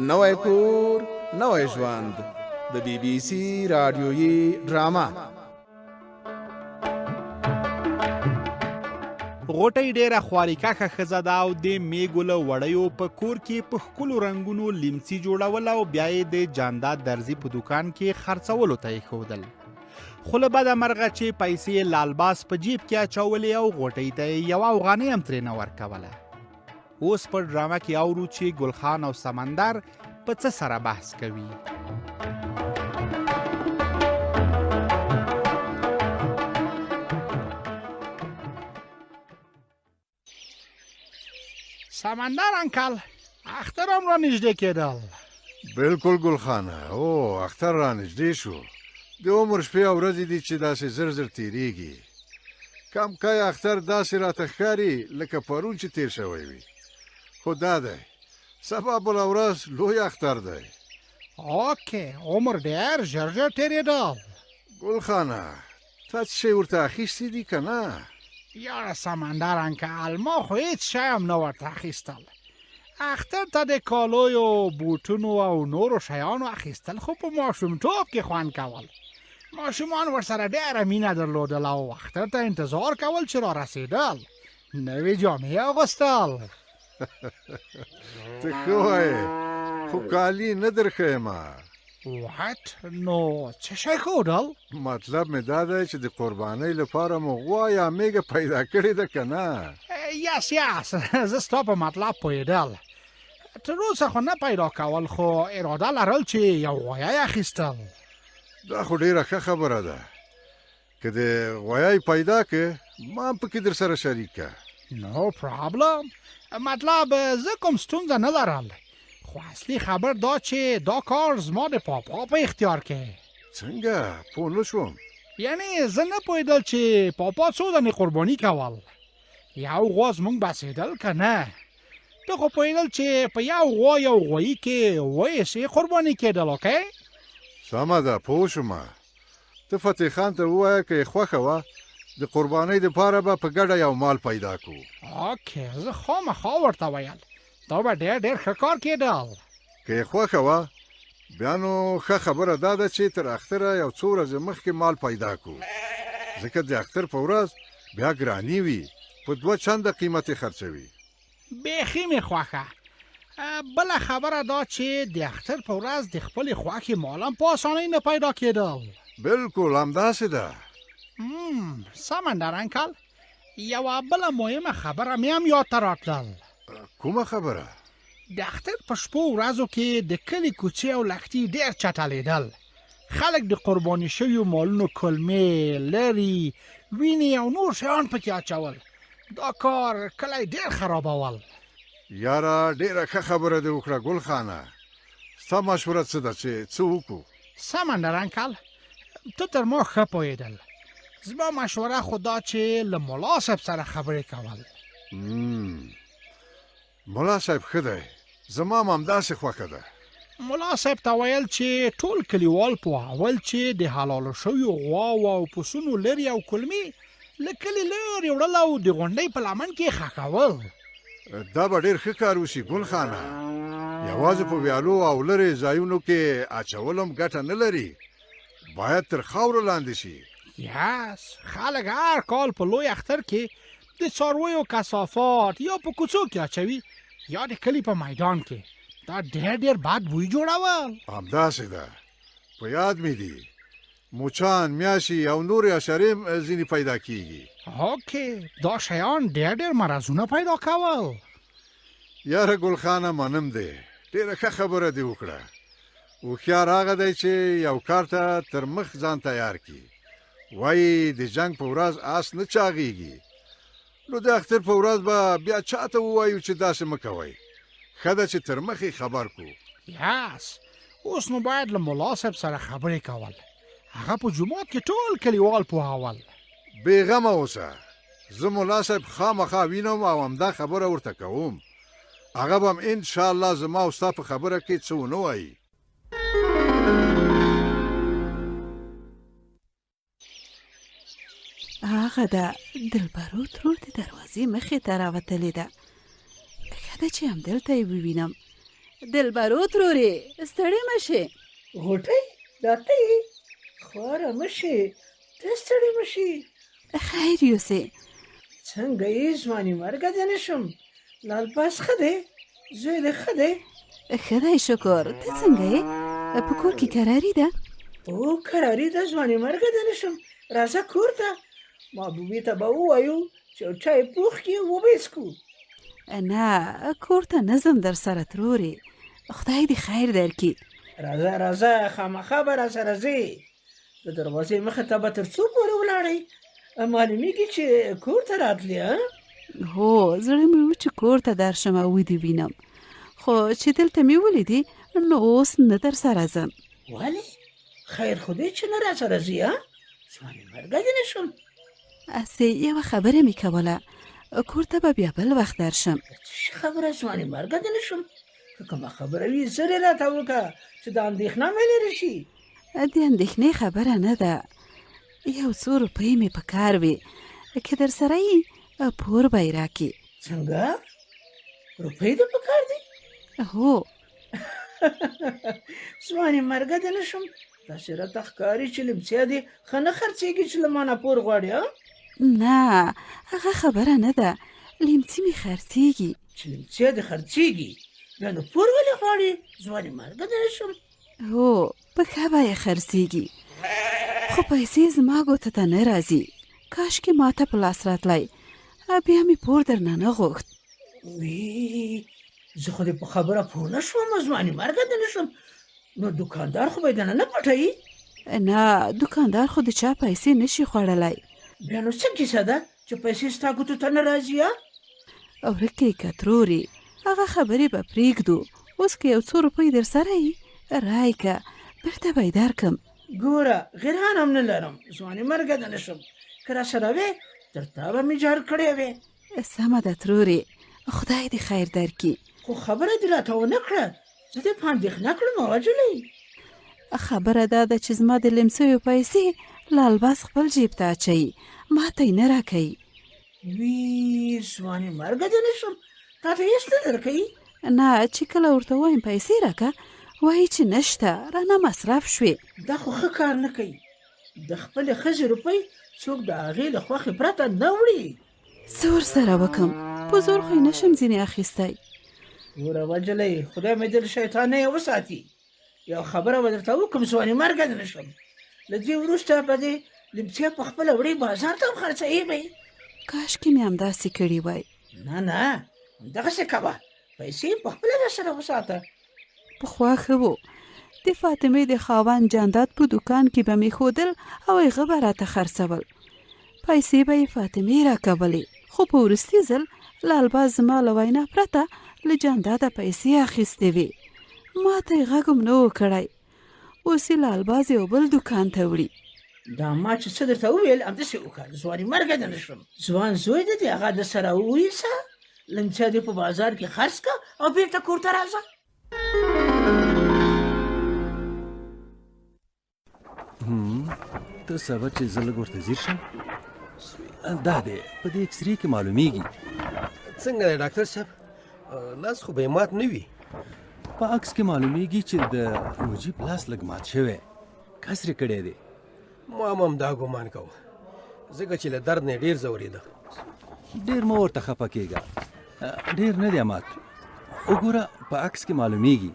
نوی کور نوی ژوند د بی بی سی رادیویي ډرامه. غوټۍ ډېره خواریکښه ښځه ده او د میږو له وړیو په کور کې په ښکلو رنګونو لیمڅي جوړول او بیا یې د جانداد درزي په دوکان کې خرڅولو ته ایښودل. خو له بده مرغه چې پیسې یې لالباس په جیب کې اچولې او غوټۍ ته یې یوه افغانۍ هم ترېنه ورکوله. اوس په ډرامه کې اورو چې ګلخان او سمندر په څه سره بحث کوي. سمندر انکل، اختر هم را نږدې کېدل. بالکل ګلخانه، او اختر را نږدې شو. د عمر شپې او ورځې دي چې داسې زر زر تېرېږي. کم کای اختر داسې راته ښکاري لکه پرون چې تېر شوی وي. خو دا دی سبا بله ورځ لوی اختر دی. اوکې، عمر ډېر ژر ژر تېرېدل. ګلخانه، تا څه شی ورته اخیستی دي که نه؟ یاره سمندر انکل، ما خو هیڅ شی هم نه ورته اخیستل. اختر ته د کالیو، بوټونو او نورو شیانو اخیستل خو په ماشومتوب کې خوند کول. ماشومان ورسره ډېره مینه درلودل او اختر ته انتظار کول چې را رسېدل. نوې جامې اغوستل. ته ښه وایې، خو کالي نه درښیمه. وات؟ نو څه شی ښودل؟ مطلب مې دا دی چې د قربانۍ لپاره مو غوا یا میږه پیدا کړې ده که نه؟ یس زه ستا په مطلب پوهېدل. تر اوسه خو نه پیدا کول، خو اراده لرل چې یو غویی اخیستل. دا خو ډېره ښه خبره ده. که د غویی پیدا که ما هم پکې در سره شریک که. نو پرابلم. مطلب زه کوم ستونزه نه لرل، خو اصلي خبر دا چې دا کار زما د پاپا په اختیار کې. څنګه؟ پوه نه شوم. یعنی زه نه پوهېدل چې پاپا څو دانې قرباني کول. یو غوا زموږ بسېدل که نه؟ ته خو پوهېدل چې په یو غوا یو غویي کې اووه حصې قرباني کېدل. اوکې، سمه ده، پوه شومه. ته فتح خان ته ووایه که یې خوښه وه د قربانۍ دپاره به په ګډه یو مال پیدا کړو. اوکې، زه خامخا ورته ویل دا به ډېر ښه کار کېدل. که یې خوښه وه بیا نو ښه خبره دا ده چې تر اختره یو څو ورځې مخکې مال پیدا کړو، ځکه د اختر په ورځ بیا ګراني وي، په 2 چنده قیمت یې خرڅوي. بیخي مې خوښه. بله خبره دا چې د اختر په ورځ د خپلې خوښې مال هم په اسانۍ نه پیدا کېدل. بالکل همداسې ده. سمندر انکل، یوه بله مهمه خبره مې هم یاد ته راتلل. کومه خبره؟ د اختر په شپو ورځو کې د کلي کوڅې او لښتي ډېر چټلېدل. خلک د قرباني شویو مالونو کلمې، لرې، وینې او نور شیان پکې اچول. دا کار کلی ډېر خرابول. یاره ډېره ښه خبره دې وکړه ګلخانه. ستا مشوره څه ده چې څه وکړو؟ سمندر انکل، ته تر ما ښه پوهېدل. زما مشوره خو دا چې له ملا صاحب سره خبرې کول. ملا صاحب ښه دی، زما هم همداسې خوښه ده. ملا صاحب ته ویل چې ټول کلیوال پوهول چې د حلالو شویو غواو او پسونو لرې او کلمې له کلي لرې وړل او د غونډۍ په لمن کې ښخول. دا به ډېر ښه کار وشي ګلخانه. یوازې په ویالو او لرې ځایونو کې اچول هم ګټه نه لري، باید تر خاورو لاندې شي. یس، خلک هر کال په لوی اختر کې د څارویو کثافات یا په کوڅو کې اچوي یا د کلي په میدان کې. دا ډېر بد بوی جوړول. همداسې ده، په یاد مې دي. موچان، میاشي او نورې حشرې ځینې پیدا کېږي. اوکې، دا شیان ډېر مرضونه پیدا کول. یاره ګلخانه منم دی، ډېره ښه خبره دې وکړه. هوښیار هغه دی چې یو کار ته تر مخ ځان تیار کړي. وایي د جنګ په ورځ آس نه چاغېږي. نو د اختر په ورځ به بیا چاته ووایو چې داسې مه کوئ. ښه ده چې تر مخې خبر کړو. یس، اوس نو باید له ملا صاحب سره خبرې کول. هغه په جومات کې ټول کلیوال پوهول. بېغمه اوسه، زه ملا صاحب خامخا وینم او همدا خبره ورته کوم. هغه به هم انشاءالله زما او ستا په خبره کې څه ونه وایي. هغه ده دلبرو ترور د دروازې مخې ته راوتلې ده. ښه ده چې همدلته یې ووینم. دلبرو ترورې ستړې مه شې. غوټۍ دا ته یې خواره مه شې ته ستړې مه شې. خیر یوسې. څنګه یې ځواني مرګه دې نه شم. لال پاس ښه دی زوی دې ښه دی. ښه دی شکر. ته څنګه یې؟ په کور کې کراري ده؟ او کراري ده ځواني مرګه دې نه شم. راځه کور ته محبوبې ته به ووایو چې یو چای پوخ کړي وبه یې څښو. نه کور ته نظم در سره ترورې. خدای دې خیر درکړي. راځه راځه خامخا به راسره ځې. د دروازې مخې ته به تر څو پورې ولاړئ؟ معلومیږي چې کور ته راتلې. هو زړه مې و چې کور ته درشم او ودې وینم، خو چې دلته مې ولیدې نو اوس نه در سره ځم. ولې خیر خو دی چې نه راسره ځې؟ ځواني مرګه دې نه شم. اسې یوه خبره مې کوله، کور ته به بیا بل وخت درشم. څه خبره ځواني مرګه دې نه شم؟ که کومه خبره وي زر یې راته وکړه چې د اندېښنه مې لرې شي. د اندېښنې خبره نه ده، یو څو روپۍ مې په کار وي، که در سره یې پور به یې راکړي. څنګه روپۍ دې په کار دي؟ هو. ځواني مرګه دې نه شم. داسې راته ښکاري چې لمسیا دې ښه نه خرڅېږي چې له ما نه پور غواړې. نه هغه خبره نه ده، لیمڅي مې خرڅېږي. چې لمسیا دې خرڅېږي بیا نو پور ولې غواړې؟ ځواني مرګه دې نه شم. هو په ښه بیه خرڅېږي، خو پیسې زما ګوته ته نه راځي. کاشکې ما ته په لاس راتلی، بیا مې پور درنه نه غوښت. وی زه خو دې په خبره پوه نه شوم. ځواني مرګه دې نه شم. نو دوکاندار خو به یې دننه پټوي؟ نه دوکاندار خو د چا پیسې نشي خوړلی. بیا نو څه کیسه ده چې پیسې ستا ګوتو ته نه راځي؟ ورکې که ترورې هغه خبرې به پرېږدو. اوس که یو څو روپۍ در سره یي رای که بېرته به یې درکړم. ګوره غیران هم نه لرم. ځواني مرګه دې نه شم. که راسره وې تر تا به مې جار کړی وې. سمه ده ترورې، خدای دې خیر درکړي. خو خبره دې راته ونه کړه. زه دې په اندېښنه کړم وجلۍ. خبره دا ده چې زما د لمسیو پیسې لالباس خپل جیب ته اچوي، ما ته یې نه راکوي. وی ځواني مرګه دې نه شم. تا ته هېڅ نه درکوي؟ نه چې کله ورته وایم پیسې راکه وایي چې نشته، رانه مصرف شوې. دا خو ښه کار نه کوي. د خپلې ښځې روپۍ څوک د هغې له خوښې پرته نه وړي. څه ورسره وکړم؟ په زور خو یې نشم ځینې اخیستی. ګوره وجلۍ خدای مې دې له شیطانه یې وساتي. یو خبره به درته وکړم ځواني مرګه دې نه شم. له دې وروسته به دې لمسیا په خپله وړې بازار ته هم خرڅوي به یې. کاشکې مې همداسې کړي وای. نه نه همدغسې کوه. پیسې په خپله راسره وساته. پخوا ښه و، د فاطمې د خاوند جانداد په دوکان کې به مې ښودل او هغه به راته خرڅول. پیسې به یې فاطمې راکولې، خو په وروستي ځل لالباز زما له وینا پرته له جانداده پیسې اخیستې وې. ما ته یې غږ هم نه و کړی. اوس یې لالباز یو بل دوکان ته وړي. دا ما چې څه درته وویل همداسې وکړه. ځواني مرګه دې نه شم. ځوان زوی دې هغه د سره وویسه، لمسیا دې په بازار کې خرڅ کړه او بېرته کور ته راځه. ته سبا چې زه لږ ورته ځیر شم دا دی په دې اکسرې کې معلومیږي. څنګه دی ډاکټر صاحب؟ لاس خو به یې مات نه وي. په عکس کې معلومیږي چې د مجیب لاس لږ مات شوی، کسر یې کړی دی. ما هم همدا ګمان کوه، ځکه چې له درد نه یې ډېر ځورېده. ډېر مه ورته خفه کېږه، ډېر نه دی مات. وګوره په عکس کې معلومیږي.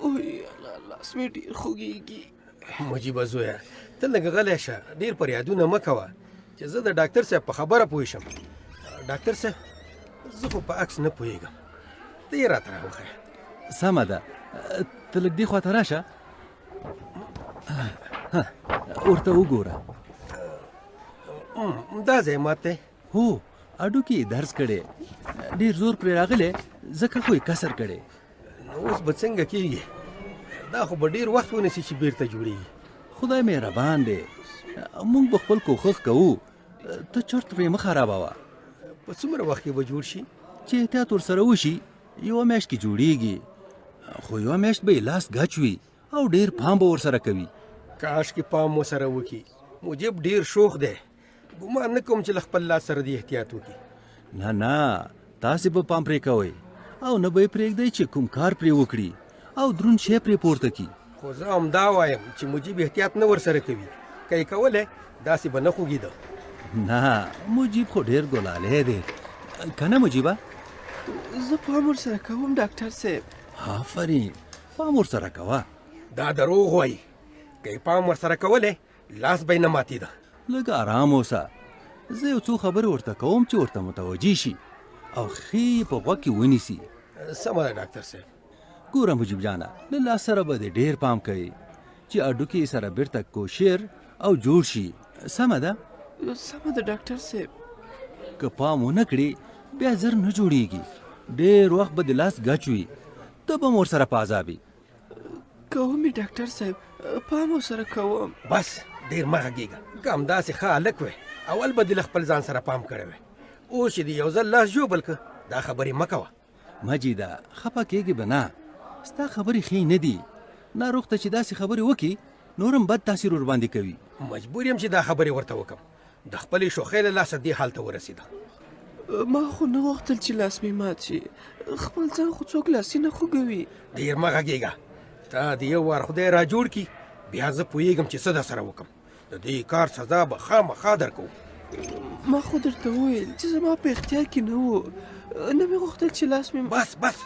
اوی لاس مې ډېر خوږېږي. مجیبه زویه ته لږ غلی شه، ډېر فریادونه مه کوه چې زه د ډاکټر صاحب په خبره پوه شم. ډاکټر صاحب زه خو په عکس نه پوهېږم، ته یې راته راوښیه. سمه ده، ته لږ دې خواته راشه، ورته وګوره. دا ځای مات دی؟ هو اډوکې یې درز کړی، ډېر زور پرې راغلی، ځکه خو یې کسر کړی. نو اوس به څنګه کېږي؟ دا خو به ډېر وخت ونیسي چې بیرته جوړېږي. خدای مهربان دی، موږ به خپل کوښښ کوو، ته چرت پرې مه خرابوه. په څومره وخت کې به جوړ شي؟ چې احتیاط ورسره وشي یوه میاشت کې جوړیږي، خو یوه میاشت به یې لاس ګچ وي او ډېر پام به ورسره کوي. کاشکې پام ورسره وکړي. مجیب ډېر شوخ دی، ګمان نه کوم چې له خپل لاس سره دې احتیاط وکړي. نه نه تاسې به پام پرې کوئ او نه به یې پرېږدئ چې کوم کار پرې وکړي او دروند شی پرې پورته کړي. خو زه همدا وایم چې مجیب احتیاط نه ورسره کوي. که یې کولی داسې به نه خوږېده. نه مجیب خو ډېر ګلالی دی که نه مجیبه؟ زه پام ورسره کوم ډاکټر صاحب. آفرین پام ورسره کوه. دا دروغ وایي. که یې پام ورسره کولی لاس به یې نه ماتېده. لږ ارام اوسه. زه یو څو خبرې ورته کوم چې ورته متوجه شي او ښې په غوږ کې ونیسي. سمه ده ډاکټر صاحب. ګوره مجیب جانه له لاس سره به دې ډېر پام کوي چې هډوکي سره بیرته کوشیر او جوړ شي. سمه ده؟ سمه ده ډاکټر صاحب. که پام ونه کړي بیا زر نه جوړیږي. ډېر وخت به د لاس ګچ وي ته به م ورسره په عذابي. کوم یې ډاکټر صاحب پام ورسره کوم. بس ډېر مه غږېږه. که همداسې ښه هلک وی اول به دې له خپل ځان سره پام کړی وی. اوس چې دې یو ځل لاس ژوبل که دا خبرې مه کوه. مجیده خفه کېږي به نه. ستا خبرې ښې نه دي. ناروغ ته چې داسې خبرې وکړي نورم بد تاثیر ورباندې کوي. مجبور یم چې دا خبرې ورته وکړم. د خپلې شوخۍ له لاسه دې حال ته ورسېده. ما خو نه غوښتل چې لاس مې مات شي. خپل ځان خو څوک لاسي نه خوږوي. ډېر مه غږېږه. تا د یو وار خدای را جوړ کړي بیا زه پوهېږم چې څه در سره وکړم. د دې کار سزا به خامخا درکوو. ما خو درته وویل چې زما په اختیار کې نه و. نه مې غوښتل چې لاس مې بس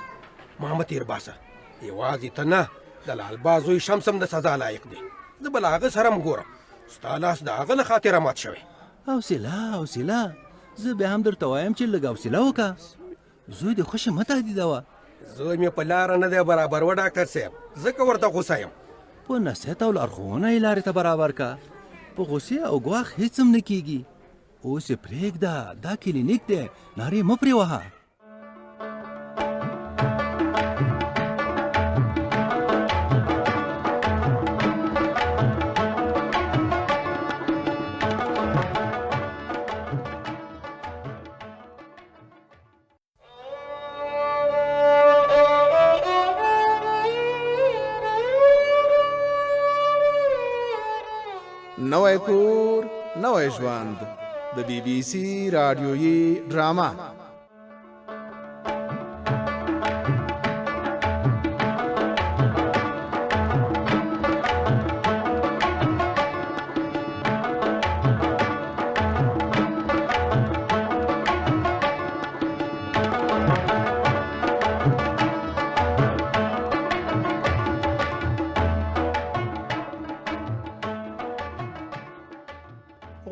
ما مه تېر باسه. یوازې ته نه د لالبا زوی شمس هم د سزا لایق دی. زه به له هغه سره هم ګورم. ستا لاس د هغه له خاطره مات شوی. حوصله زه بیا هم درته وایم چې لږ حوصله وکړه. زوی دې خوښه مه تهدیدوه. زوی مې په لاره نه دی برابر و ډاکټر صاحب. ځکه ورته غوسه یم. په نصیحت او لارښوونه یې لارې ته برابر که. په غوسې او ګواښ هېڅ هم نه کېږي. اوس یې پرېږده دا کلینیک دی نارې مه پرې وهه. نوی کور نوی ژوند د بی بی سی رادیویي ډرامه.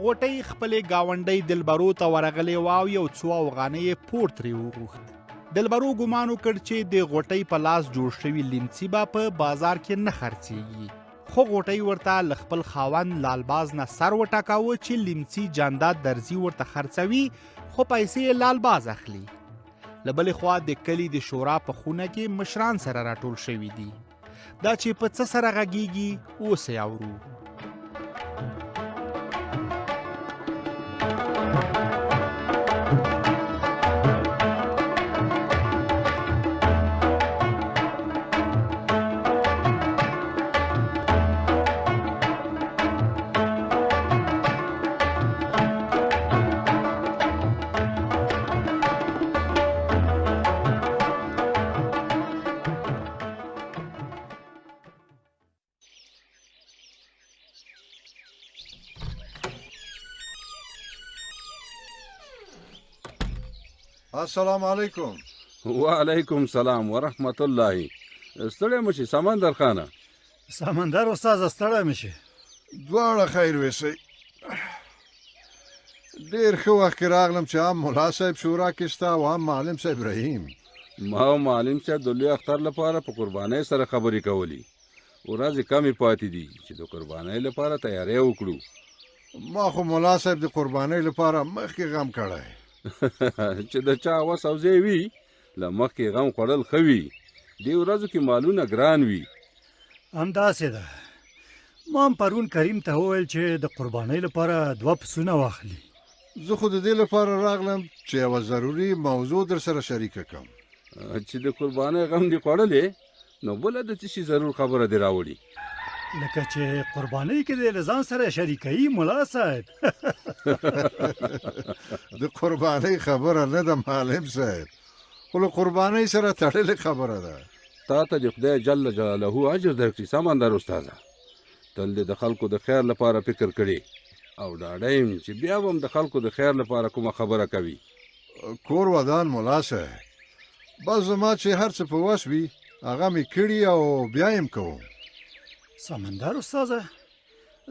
غوټۍ خپلې ګاونډۍ دلبرو ته ورغلې وه او یو څو افغانۍ یې پور ترې وغوښت. دلبرو ګمان وکړ چې د غوټۍ په لاس جوړ شوي لیمڅي به په بازار کې نه خرڅېږي. خو غوټۍ ورته له خپل خاوند لالباز نه سر وټکاوه چې لیمڅي جانداد درزي ورته خرڅوي خو پیسې یې لالباز اخلي. له بلې خوا د کلي د شورا په خونه کې مشران سره راټول شوي دي. دا چې په څه سره غږیږي اوس یې اورو. السلام علیکم. وعلیکم سلام ورحمت الله. ستړی مشي سمندر خانه. سمندر استاد ستړی مشي. دواړه خیر ویسئ. ډېر ښه وخت کې راغلم چې هم ملا صاحب شورا کې ستا او هم معلم صاحب رحیم. ما او معلم صاحب د لوی اختر لپاره په قربانۍ سره خبرې کولې. ورځې کمې پاتې دي چې د قربانۍ لپاره تیاری وکړو. ما خو ملا صاحب د قربانۍ لپاره مخکې غم کړی. چې د چا وس او ځای وي له مخکې غم خوړل ښه وي. دې ورځو کې مالونه ګران وي. همداسې ده. ما هم پرون کریم ته وویل چې د قربانۍ لپاره 2 پسونه واخلي. زه خو د دې لپاره راغلم چې یوه ضروري موضوع در سره شریکه کړم. چې د قربانۍ غم دې خوړلې نو بله د څه شي ضرور خبره دې راوړي. لکه چې قربانۍ کې دې له ځان سره شریکوي ملا صاحب. د قربانۍ خبره نه ده معلم صاحب. خو له قربانۍ سره تړلې خبره ده. تا ته د خدای جل جلاله اجر درکړي سمندر استاده. تل دې د خلکو د خیر لپاره فکر کړي او ډاډه یم چې بیا به هم د خلکو د خیر لپاره کومه خبره کوي. کور ودان ملا صاحب، بس زما چې هر څه په وس وي هغه مې کړي او بیا یې کوم. سمندر استاده،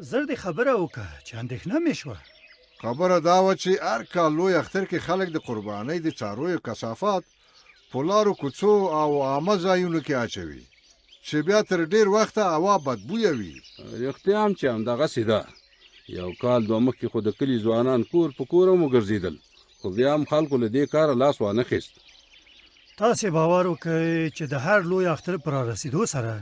زر دې خبره وکړه چې اندېښنه مې شوه. خبره دا وه چې هر کال لوی اختر کې خلک د قربانۍ د څارویو کثافات په لارو کوڅو او عامه ځایونو کې اچوي چې بیا تر ډیر وخته هوا بدبویه وي. رښتیا هم چې همدغسې ده. یو کال دوه مخکې خو د کلي ځوانان کور په کور هم وګرځېدل، خو بیا هم خلکو له دې کاره لاس وانخیست. تاسې باور وکړئ چې د هر لوی اختر پر رسیدو سره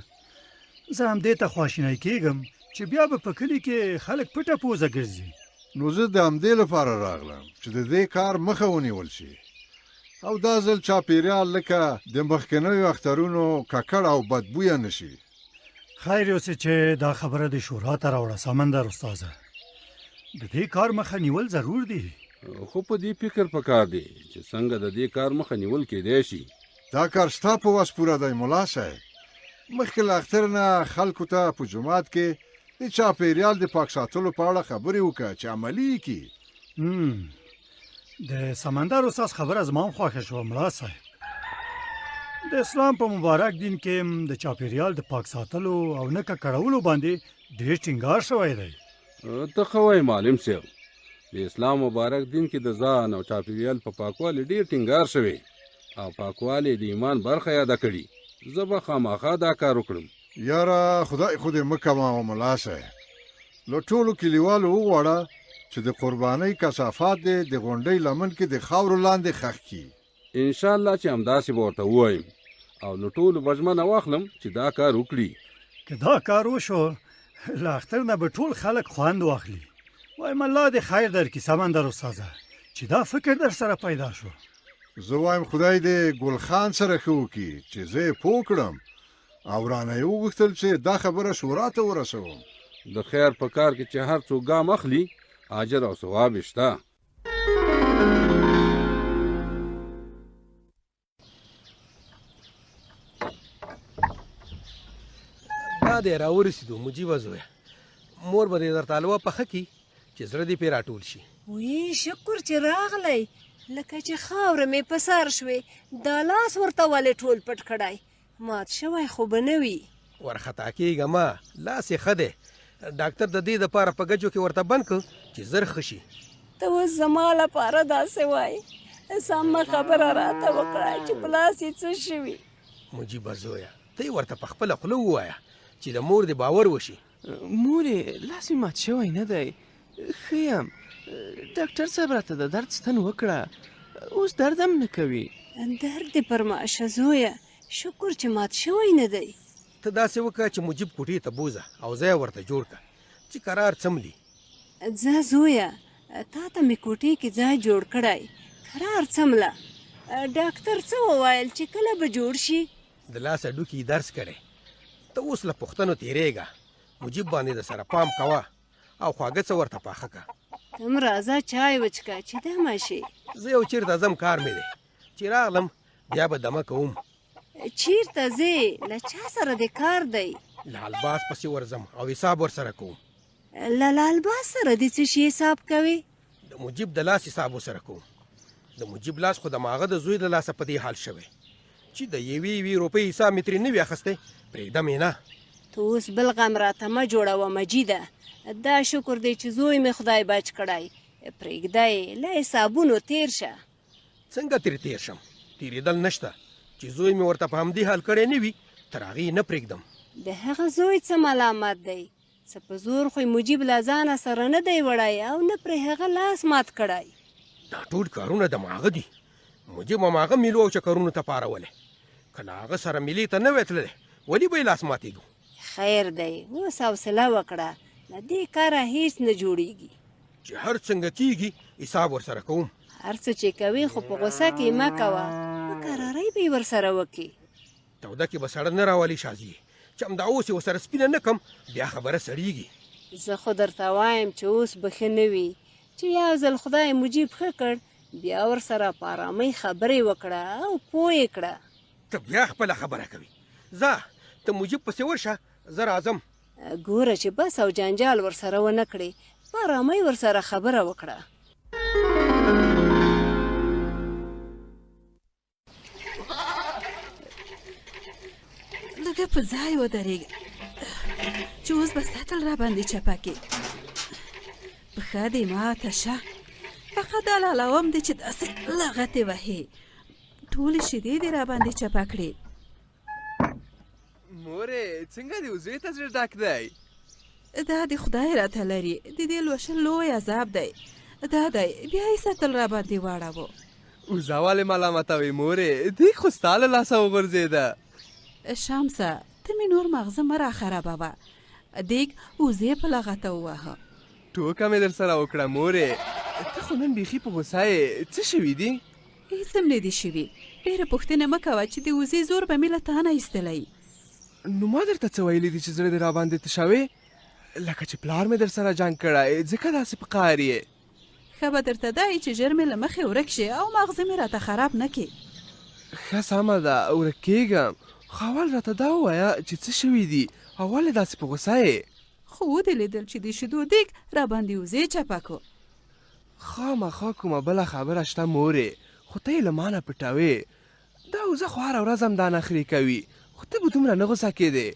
زه همدې ته خواشینی کېږم چې بیا به په کلي کې خلک پټه پوزه ګرځي. نو زه د همدې لپاره راغلم چې د دې کار مخه ونیول شي او دا ځل چاپېریال لکه د مخکنیو اخترونو ککړ او بدبویه نشي. خیر یوسې چې دا خبره د شورا ته راوړه سمندر استاده. د دې کار مخه نیول ضرور دی. خو په دې فکر پکار دی چې څنګه د دې کار مخه نیول کېدای شي. دا کار ستا په وس پوره دی ملا صاحب. مخکې له اختر نه خلکو ته په جومات کې د چاپېریال د پاک ساتلو په اړه خبرې وکړه چې عملي کړي. د سمندر استاد خبره زما هم خوښه شوه ملا صاحب. د اسلام په مبارک دین کې د چاپېریال د پاک ساتلو او نه ککړولو باندې ډېر ټینګار شوی دی. ته ښه وایې معلم صاحب، د اسلام مبارک دین کې د ځان او چاپېریال په پاکوالي ډېر ټینګار شوی او پاکوالی د ایمان برخه یاده کړي. زه به خامخا دا کار وکړم. یاره خدای خو دې مه کوه ملا صاحب. له ټولو کلیوالو وغواړه چې د قربانۍ کثافات دې د غونډۍ لمن کې د خاورو لاندې ښخ کړي. انشاءالله چې همداسې به ورته ووایم او له ټولو به ژمنه واخلم چې دا کار وکړي. که دا کار وشو له اختر نه به ټول خلک خوند واخلي. وایم الله دې خیر درکړي سمندر استاده چې دا فکر در سره پیدا شو. زه وایم خدای دې ګل خان سره ښه وکړي چې زه یې پوه کړم او رانه یې وغوښتل چې دا خبره شورا ته ورسوم. د خیر په کار کې چې هر څوک ګام اخلي اجر او ثواب شته. دا دی راورسېدو مجیبه زویه. مور به دې درته حلوا پخه کي چې زړه دې پرې راټول شي. وی شکر چې راغلی، لکه چې خاوره مې په سر شوې. دا لاس ورته ولې ټول پټ کړی؟ مات شوی خو به نه وي. ورخطا کېږه ما، لاس یې ښه دی. ډاکټر د دې دپاره په ګجو کې ورته بند کړ چې زر ښه شي. ته اوس زما لپاره داسې وایي. سمه خبره راته وکړه چې په لاس یې څه شوي. مجیبه زویه، ته یې ورته په خپله خوله ووایه چې د مور دې باور وشي. مورې لاس مې مات شوی نه دی، ښه یم. ډاکټر صاحب راته د درد ستن وکړه، اوس درد هم نه کوي. درد دې پر ماشه زویه، شکر چې مات شوی نه دی. ته داسې وکړه چې مجیب کوټې ته بوځه او ځای ورته جوړ کړه چې قرار څملي. ځه زویه، تا ته مې کوټې کې ځای جوړ کړی، قرار څمله. ډاکټر څه وویل چې کله به جوړ شي؟ د لاس هډوکي درس کړی. ته اوس له پوښتنو تېرېږه، مجیب باندې د سره پام کوه او خواږه څه ورته پاخه کړه. تم راځه چای وچکه چې دمه شي. زه یو چېرته ځم، کار مې دی، چې راغلم بیا به دمه کوم. چیرته ځې؟ له چا سره د کار دی؟ له الباس پسې ورځم او حساب ورسره کوم. له الباس سره د څه شي حساب کوې؟ د مجیب د لاس حساب ورسره کوم. د مجیب لاس خو د ماغه د زوی د لاسه په دې حال شوی چې د یوې روپۍ حساب مې ترې نه وي اخیستی، پرېږدم یې نه. ته اوس بل غم راته مه جوړوه مجیده. دا شکر دی چې زوی مې خدای بچ کړی. پرېږده یې، له حسابونو تېر شه. څنګه ترې تېر شم؟ تېرېدل نشته. چې زوی مې ورته په همدې حال کړی نه وي تر هغې نه پرېږدم. د هغه زوی څه ملامت دی؟ څه په زور خو مجیب له ځانه سره نه دی وړی او نه پرې هغه لاس مات کړی. دا ټول کارونه د ماغه دي. مجیب هماغه میلو او چکرونو ته پارولی. که له هغه سره میلې ته نه وی تللی ولې به یې لاس ماتېږو؟ خیر دی، اوس حوصله وکړه، له دې کاره هیڅ نه جوړیږي. چې هر څنګه کېږي حساب ورسره کوم. هر څه چې کوې خو په غوسه کې مه کوه، په کرارۍ به یې ورسره وکړې. توده کې به سړه نه راولي شازیې، چې همدا اوس یې ورسره سپینه نه کړم بیا خبره سړېږي. زه خو درته وایم چې اوس به ښه نه وي، چې یو ځل خدای مجیب ښه کړ بیا ورسره په ارامۍ خبرې وکړه او پوه یې کړه. ته بیا خپله خبره کوي. ځه ته مجیب پسې ورشه، زه راځم. ګوره چې بس او جنجال ورسره ونه کړې، په ارامۍ ورسره خبره وکړه. لږه په ځای ودرېږه چې اوس به سطل را باندې چپه کې. پښه دې ماته شه، فقط دا لالوم دی چې داسې لغتې وهې. ټولې شیدې دې را باندې چپه کړې. مورې څنګه دې وزې ته زړه ډک دی؟ دا د خدای راته لري، د دې لوشل لوی عذاب دی. دا دی بیا یې سطل را باندې واړوو. وزه ولې ملامتوې مورې؟ دې خو ستا له لاسه وغورځېده. شمسه ته مې نور مغزه مه را خرابوه. دیګ وزې په لغته ووهه. ټوکه مې در سره وکړه مورې. ته خو نن بیخي په غوسه یې، څه شوي دي؟ هېڅ هم نه دي شوي. ډېره پوښتنه مه کوه چې د وزې زور به مې له تا نه ایستلی. نو ما درته څه ویلي دي چې زړه دې راباندې تشوې؟ لکه چې پلار مې در سره جنګ کړی، ځکه داسې په قهر یې. ښه به درته دا چې ژر مې له مخې ورک شي او مغزه مې راته خراب نه کړي. ښه سمه ده، ورک کېږم. خو اول راته دا ووایه چې څه شوي دي او ولې داسې په غوسه یې؟ خو ودې لیدل چې د شیدو دیګ را باندې وزې چپه کړو. خامخا کومه بله خبره شته مورې، خو ته یې له ما نه پټوې. دا وزه خو هره ورځ هم دا نخرې کوي، خو ته به دومره نه غوسه کېدې.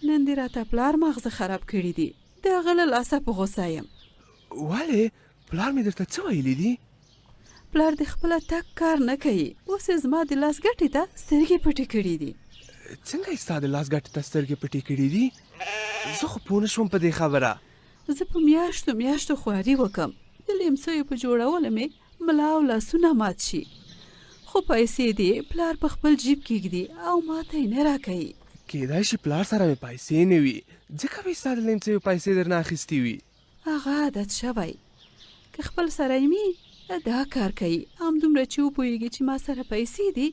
نن دې راته پلار مغزه خراب کړي دي، د هغه له لاسه په غوسه یم. ولې؟ پلار مې درته څه ویلي دي؟ پلار دې خپله تک کار نه کوي، اوس یې زما د لاس ګټې ته سترګې پټې کړي دي. څنګه یې ستا د لاس ګټې ته سترګې پټې کړي دي؟ زه خو پوه نه شوم په دې خبره. زه په میاشتو میاشتو خواري وکم، د لیمڅیو په جوړولو مې ملا او لاسونه مات شي، خو پیسې دې پلار په خپل جیب کېږدي او ما ته یې نه راکوي. کېدای شي پلار سره مې پیسې نه وي، ځکه به یې ستا د لیمڅیو پیسې درنه اخیستې وي. هغه عادت شوی، که خپل سره یې مې دا کار کوي، همدومره چې وپوهېږي چې ما سره پیسې دي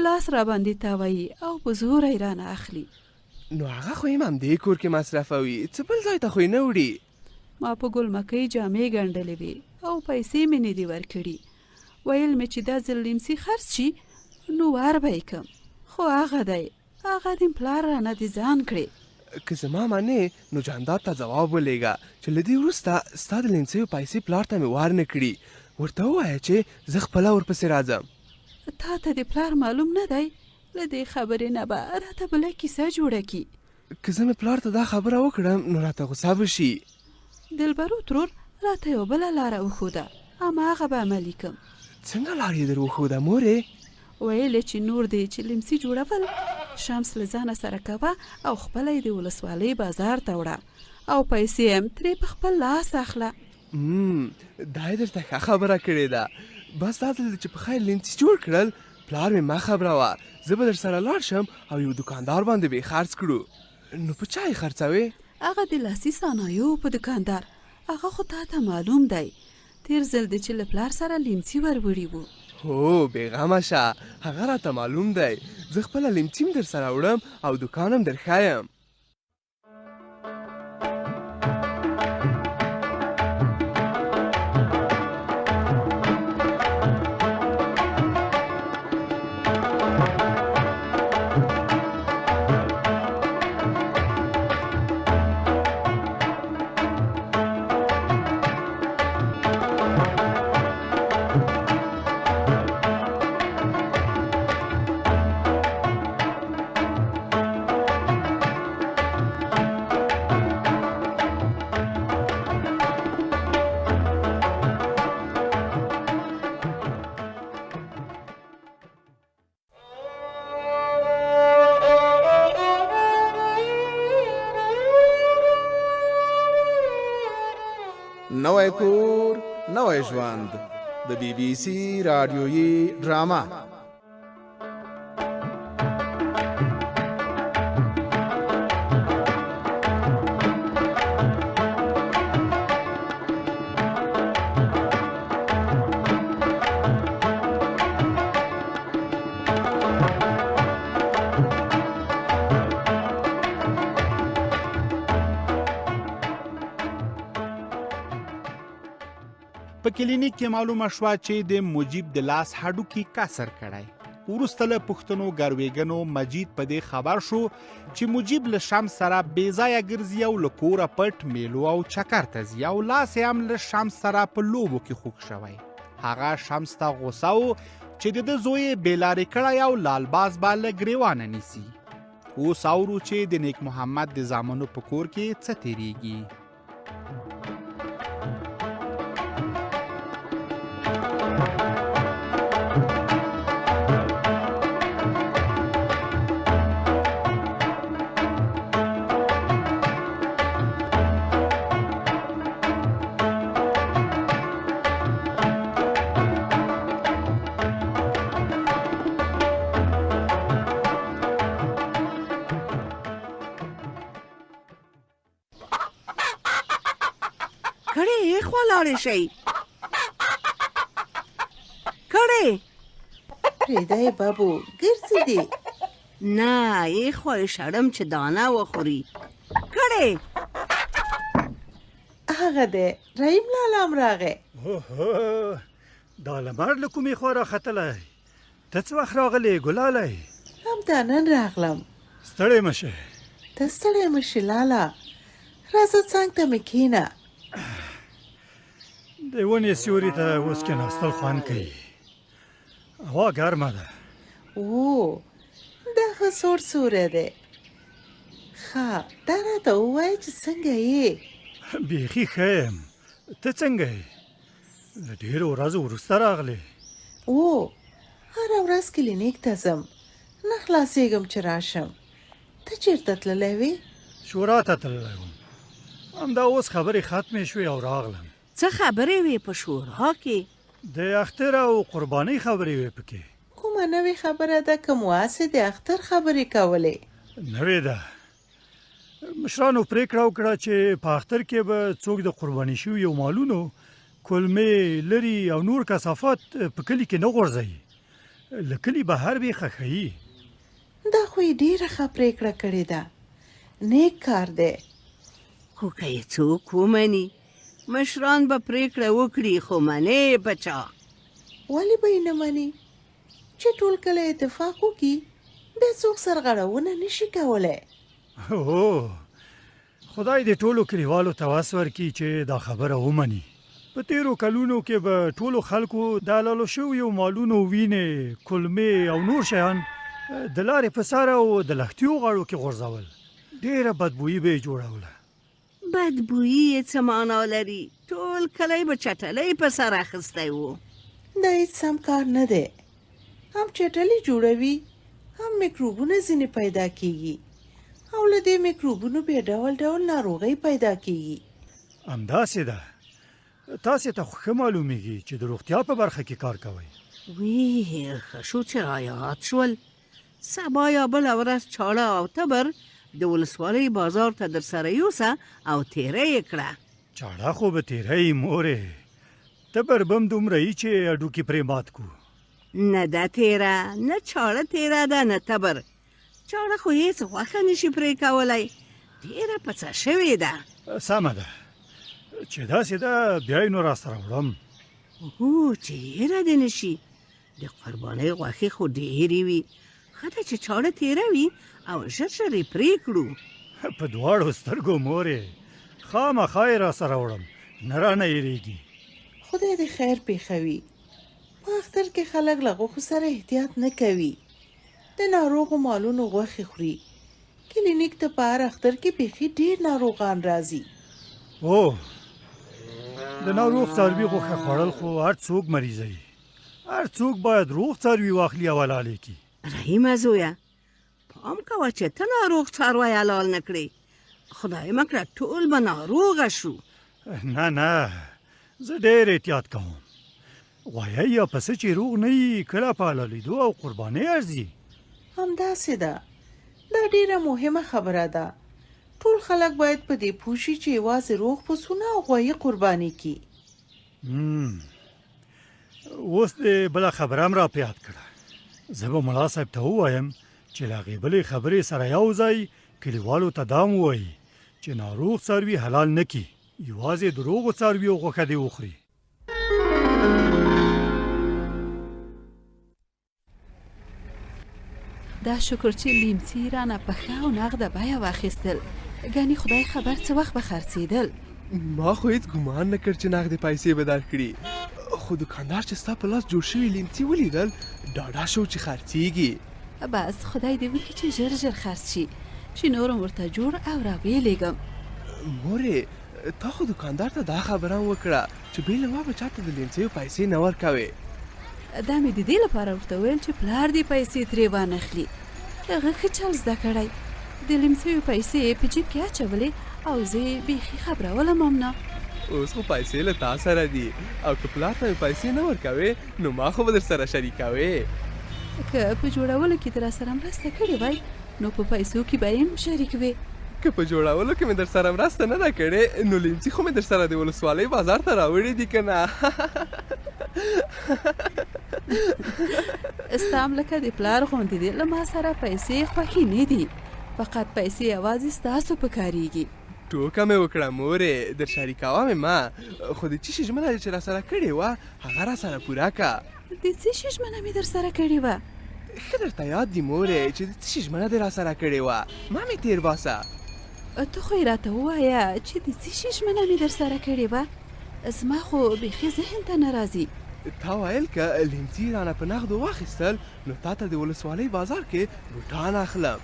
لاس را باندې تاویي او په زوره یې رانه اخلي. نو هغه خو یې همدې کور کې مصرفوي، څه بل ځای ته خو یې نه وړي. ما په ګلمکۍ جامې ګنډلې وې او پیسې مې نه دي ورکړي. ویل مې چې دا ځل لیمڅي خرڅ شي نو ور به یې کړم، خو هغه دی هغه دې پلار رانه دې ځان کړې. که زما منې نو جانداد ته ځواب ولېږه چې له دې وروسته ستا د لیمڅیو پیسې پلار ته مې ور نه کړي. ورته ووایه چې زه خپله ورپسې راځم. تا ته د پلار معلوم نه دی؟ له دې خبرې نه به راته بله کیسه جوړه کړي. که زه مې پلار ته دا خبره وکړم نو راته غوسه به شي. دلبرو ترور راته یو بله لاره وښوده، هماغه به عملي کړم. څنګه لار یې در وښوده مورې؟ ویلې چې نور دی چې لیمڅي جوړول شمس له ځانه سره کوه او خپله یې د ولسوالۍ بازار ته وړه او پیسې هم ترې په خپل لاس اخله. دا یې درته ښه خبره کړې ده. بس دا دلته چې په خیر لیمڅي جوړ کړل پلار مې ما خبروه، زه به در سره لاړ شم او یو دکاندار باندې به یې خرڅ کړو. نو په چا یې خرڅوې؟ هغه د لاسي صنایعو په دکاندار. هغه خو تا ته معلوم دی تیر ځل د چې له پلار سره لیمڅي ور وړي وو. هو بېغمه شه، هغه راته معلوم دی. زه خپله لیمڅي هم در سره وړم او دوکان هم در ښایم. نوی کور نوی ژوند د BBC رادیویي ډرامه. په په کلینیک کې معلومه شوه چې د مجیب د لاس هډوکي کسر کړی. وروسته له پوښتنو ګروېږنو مجید په دې خبر شو چې مجیب له شمس سره بې ځایه ګرځي او له کوره پټ میلو او چکر ته ځي او لاس یې هم له شمس سره په لوبو کې خوږ شوی. هغه شمس ته غوسه و چې د ده زوی یې بېلارې کړی او لالباز به له ګرېوانه نیسي. اوس اورو چې د نیک محمد د زامنو په کور کې څه تېرېږي. کړې خوا لاړې شئ. کړې پرېږده بابو ګرځې دې. نه یې خوا یې شړم چې دانه وخوري. کړې هغه دی رحیم لالا هم راغی. دا لمر له کومې خوا راختلی؟ ته څه وخت راغلې ګلالی؟ همدا نن راغلم. ستړی مه شې. ته ستړی مه شې لالا، راځه څنګ ته مې کښېنه. د ونې سیوري ته اوس کېناستل خوند کوي. هوا ګرمه ده. او دا ښه سوړ سوری دی. ښه دا راته ووایه چې څنګه یې؟ بیخي ښه یم. ته څنګه یې؟ له ډېرو ورځو وروسته راغلې. او هره ورځ کلینیک ته ځم، نه خلاصېږم چې راشم. ته چېرته تللی وې؟ شورا ته تللی وم. همدا اوس خبرې ختمې شوې او راغلم. څه خبرې وې په شورا کې؟ د اختر او قربانۍ خبرې وې پکې. کومه نوې خبره ده که مواسې د اختر خبرې کولې؟ نوې ده. مشرانو پرېکړه وکړه چې په اختر کې به څوک د قرباني شویو مالونو کلمې، لري او نور کثافات په کلي کې نه غورځوي. له کلي بهر به یې ښخوي. دا خو یې ډېره ښه پرېکړه کړې ده. نیک کار دی. خو که یې څوک ومني، مشران به پرېکړه وکړي، خو منې بچا. ولې به یې نه مني؟ چې ټول کله اتفاق وکړي بیا څوک سرغړونه نشي کولی. او خدای دې ټولو کلیوالو ته وس ورکړي چې دا خبره ومني. په تیرو کلونو کې به ټولو خلکو د حلالو شویو مالونو وینې، کلمې او نور شیان د لارې په سر او د لښتیو غاړو کې غورځول. ډېره بدبویي به یې جوړوله. بدبویي یې څه معنا لري؟ ټول کلی به چټلۍ په سر اخیستی و. دا هېڅ سم کار نه دی. هم چټلي جوړوي، هم میکروبونه ځینې پیدا کیږي او له دې میکروبونو بیا ډول ډول ناروغۍ پیدا کیږي. همداسې ده. تاسې ته خو ښه معلومیږي چې د روغتیا په برخه کې کار کوئ. وی ښه شو چې رایاد شول. سبا یا بله ورځ چاړه او تبر د ولسوالۍ بازار ته در سره یوسه او تیره یې کړه. چاړه خو به تیره یې مورې. تبر به هم دومره یي چې هډوکي پرې مات کړو. نه ده تیره، نه چاړه تیره ده، نه تبر. چاړه خو هېڅ غوښه نشي پرې کولی. ډېره پڅه شوې ده. سمه ده. چې داسې ده بیا یې نو راسره وړم. هو چې هېره دې نه شي. د قربانۍ غوښې خو ډېرې وي. ښه ده چې چاړه تیره وي او ژر ژر یې پرې کړو. په دواړو سترګو مورې. خامخا یې راسره وړم، نه رانه هېرېږي. خدای دې خیر پېښوي. په اختر کې خلک له غوښو سره احتیاط نه کوي. د ناروغو مالونو غوښې خوري. کلینیک ته په هر اختر کې بیخي ډېر ناروغان راځي. او د ناروغ څاروي غوښه خوړل خو هر څوک مریضوي. هر څوک باید روغ څاروي واخلي او حلالې کړي. رحیمه زویه، پام کوه چې ته ناروغ څاروی حلال نه کړې. خدای مه کړه ټول به ناروغه شو. نه نه، زه ډېر احتیاط کوم. غوایه یا پسه چې روغ نه وي کله په حلالېدو او قربانۍ ارځي. همداسې ده. دا ډېره مهمه خبره ده. ټول خلک باید په دې پوه شي چې یوازې روغ پسونه او غوایي قرباني کړي. اوس دې بله خبره هم را په یاد کړه. زه به ملا صاحب ته ووایم چې له هغې بلې خبرې سره یو ځای کلیوالو ته دا ووایي چې ناروغ څاروي حلال نه کړي، یوازې د روغو څارویو غوښه دې وخوري. دا شکر چې لیمڅي رانه په ښه او نغده بیه واخیستل. ګنې خدای خبر څه وخت به خرڅېدل. ما خو هیڅ ګمان نه کړ چې نغدې پیسې به درکړي، خو دوکاندار چې ستا په لاس جوړ شوي لیمڅي ولیدل ډاډه شو چې خرڅېږي. بس خدای دې وکړي چې ژر ژر خرڅ شي چې نور هم ورته جوړ او راویلېږم. مورې تا خو دوکاندار ته دا خبره هم وکړه چې بې له ما به چاته د لیمڅیو پیسې نه ورکوې. دا مې د دې لپاره ورته ویل چې پلار دې پیسې ترې وانخلي. هغه ښه چل زده کړی، د لیمڅیو پیسې په جیب کې اچولې او زه یې بیخي خبرولم هم نه. اوس خو پیسې له تا سره دي او که پلار ته مې پیسې نه ورکوې نو ما خو به در سره شریکوې. که په جوړولو کې در سره مرسته کړې وای نو په پیسو کې به هم شریک وې. که په جوړولو کې مې در سره مرسته نه ده کړې نو لیمڅي خو مې در سره د ولسوالۍ بازار ته راوړي دي که نه. ستا هم لکه د پلار غوندې دي له ما سره پیسې خوښې نه دي، فقط پیسې یوازې ستاسو په کارېږي. ټوکه مې وکړه مورې، در شریکوم ما، خو د څه شي ژمنه چې را سره کړې وه هغه را سره پوره که. د څه شي ژمنه مې در سره کړې وه؟ ښه درته یاد دي مورې چې د څه شي ژمنه دې را سره کړې وه، ما مې تېر باسه. ته خو یې راته ووایه چې د څه شي ژمنه مې در سره کړې وه؟ زما خو بیخي ذهن ته نه راځي. تا ویل که لیمڅي رانه په نغدو واخیستل نو تا ته د ولسوالۍ بازار کې بوټان اخلم.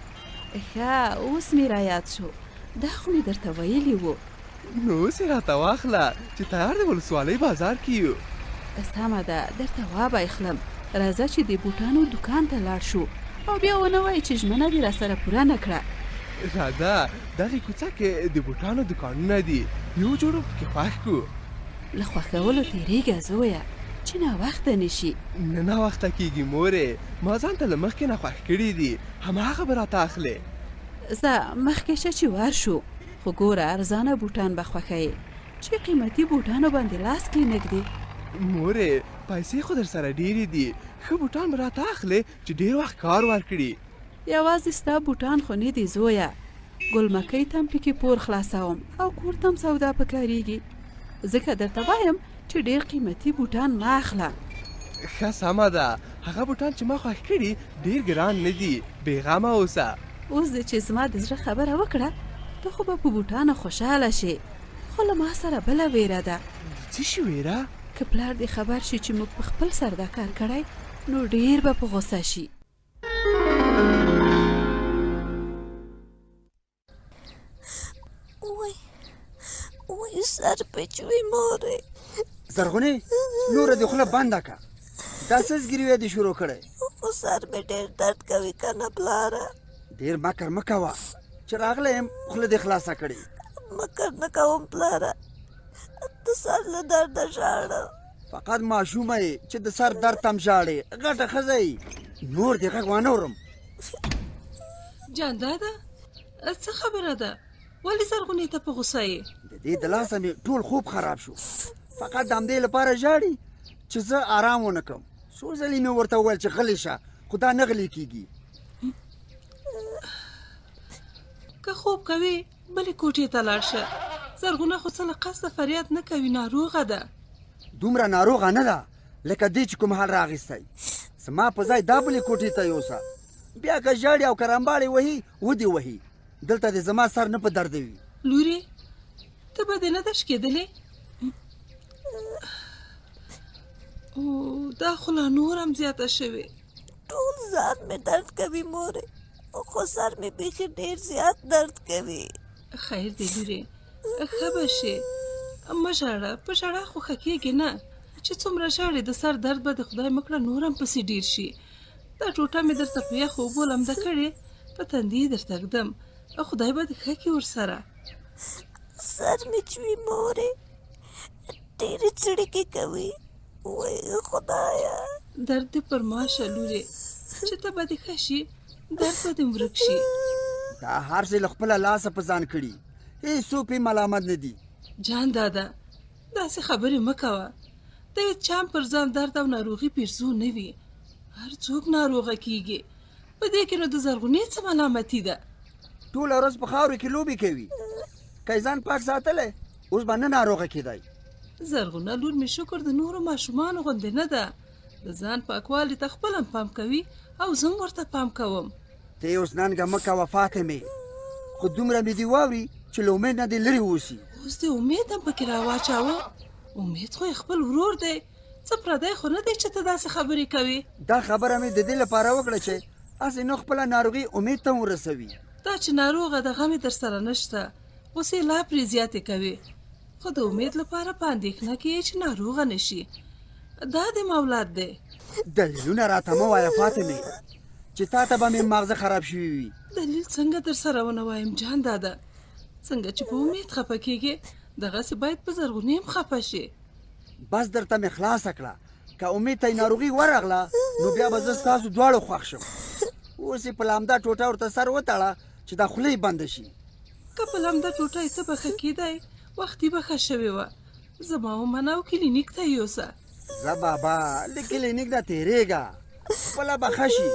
ښه اوس مې رایاد شو، دا خو مې درته ویلي وو. نو اوس یې راته واخله چې تیار د ولسوالۍ بازار کې یو. سمه ده درته وابایخلم. راځه چې د بوټانو دوکان ته لاړ شو او بیا ونه وایي چې ژمنه دې را سره پوره نه کړه. راځه دغې کوڅه کې د بوټانو دوکانونه دي، یو جوړ پکې خوښ کړو. له خوښولو تېرېږه زویه چې ناوخته نه شي. نه ناوخته کېږي مورې، ما ځان ته له مخکې نه خوښ کړي دي، هماغه به راته اخلې. زه مخکې شه چې ور شو، خو ګوره ارزانه بوټان به خوښوې چې قیمتي بوټانو باندې لاس کې نږدې. مورې پیسې خو در سره ډېرې دي، ښه بوټان به راته اخلې چې ډېر وخت کار ورکړي. یوازې ستا بوټان خو نه دي زویه، ګل مکۍ ته هم پکې پور خلاصوم او کور ته هم سودا پکارېږي. ځکه درته وایم چې ډېر قیمتي بوټان مه اخله. ښه سمه ده، هغه بوټان چې ما خوښ کړي ډېر ګران نه دي، بېغمه اوسه. اوس دې چې زما د زړه خبره وکړه ته خو به په بوټانو خوشحاله شې، خو له ما سره بله ویره ده. څه شي ویره؟ که پلار دې خبر شي چې موږ په خپل سر دا کار کړی نو ډېر به په غوسه شي. وای سر پچوي مورې. زرغونې نوره دې خوله بنده که، دا څه زګیروی دې شروع کړی؟ خو سر مې ډېر درد کوي که نه پلاره. ډېر مکر مه کوه، چې راغلی یم خوله دې خلاصه کړې. مکر نه کوم پلاره، د سر له درده ژاړم. فقط ماشومه یې چې د سر درد ته هم ژاړې، غټه ښځه یې، نور دې غږ وانه اورم. جانداده څه خبره ده؟ ولې زرغونې ته په غوسه یې؟ د دې د لاسه مې ټول خوب خراب شو، فقط د همدې لپاره ژاړي چې زه آرام ونه کړم. څو ځلې مې ورته وویل چې غلی شه، خو دا نه غلی کېږي. که خوب کوې بلې کوټې ته لاړ شه. زرغونه خو څه له قصده فریاد نه کوي، ناروغه ده. دومره ناروغه نه ده لکه دې چې کوم حال راغیستی. زما په ځای دا بلې کوټې ته یوسه، بیا که ژاړي او که رمباړې وهي ودې وهي، دلته دې زما سر نه په درده وي. لورې ته به دې نه ده شکېدلې؟ دا خو لا نور هم زیاته شوې. ټول ځان مې درد کوي مورې، خو سر مې بیخي ډېر زیات درد کوي. خیر دی لورې، ښه به شې، مه ژاړه. په ژړا خو ښه کېږي نه، چې څومره ژاړې د سر درد به د خدای مکړه نور هم پسې ډېر شي. دا ټوټه مې درته په یخو اوبو لمده کړې، په تندي یې درته ږدم، خدای به دې ښه کړي ورسره. سر مې چوي مورې، ډېرې څړیکې کوي. وای خدایه، درد دې پر ما شه لورې، چې ته به دې ښه شي، درد به دې ورک شي. دا هر څه له خپله لاسه په ځان کړي، هېڅوک پې ملامت نه دي. جان دادا داسې خبرې مه کوه، د چا پر ځان درد او ناروغي پیرزو نه وي. هر څوک ناروغه کېږي، په دې کې نو د زرغونې څه ملامتي ده؟ ټوله ورځ په خاورو کې لوبې کوي، که یې ځان پاک ساتلی اوس به نه ناروغه کېدی. زرغونه لور مې شکر د نورو ماشومانو غوندې نه ده، د ځان پاکوالي ته خپل هم پام کوي او زه هم ورته پام کوم. ته یې اوس ننګه مه کوه فاطمې، خو دومره مې دې واوري چې له امید نه دې لرې اوسي. اوس دې امید هم پکې راواچاوه. امید خو یې خپل ورور دی، څه پردی خو نه دی چې ته داسې خبرې کوې. دا خبره مې د دې لپاره وکړه چې هسې نو خپله ناروغي امید ته ورسوي. دا چې ناروغه د غمې در سره نشته، غوسې لا پرې زیاتې کوي، خو د امید لپاره په اندېښنه کې یې چې ناروغه نشي. دا د مولاد دی. دلیلونه راته مه وایه فاطمې چې تا ته به مې ماغزه خراب شوي وي. دلیل څنګه در سره ونه وایم جان داده؟ څنګه چې په امید خفه کېږې دغسې باید په زرغونې هم خفه شي. بس درته مې خلاصه کړه، که امید ته یې ناروغي ورغله نو بیا به زه ستاسو دواړو خوښ شم. اوس یې په لامده ټوټه ورته سر وتړه چې دا خوله یې بنده شي. که په لمده ټوټه یې ته به ښه کېدی وختي به ښه شوې وه. زما ومنه او کلینیک ته یوسه. زه بابا له کلینیک نه تېرېږه، خپله به ښه شي.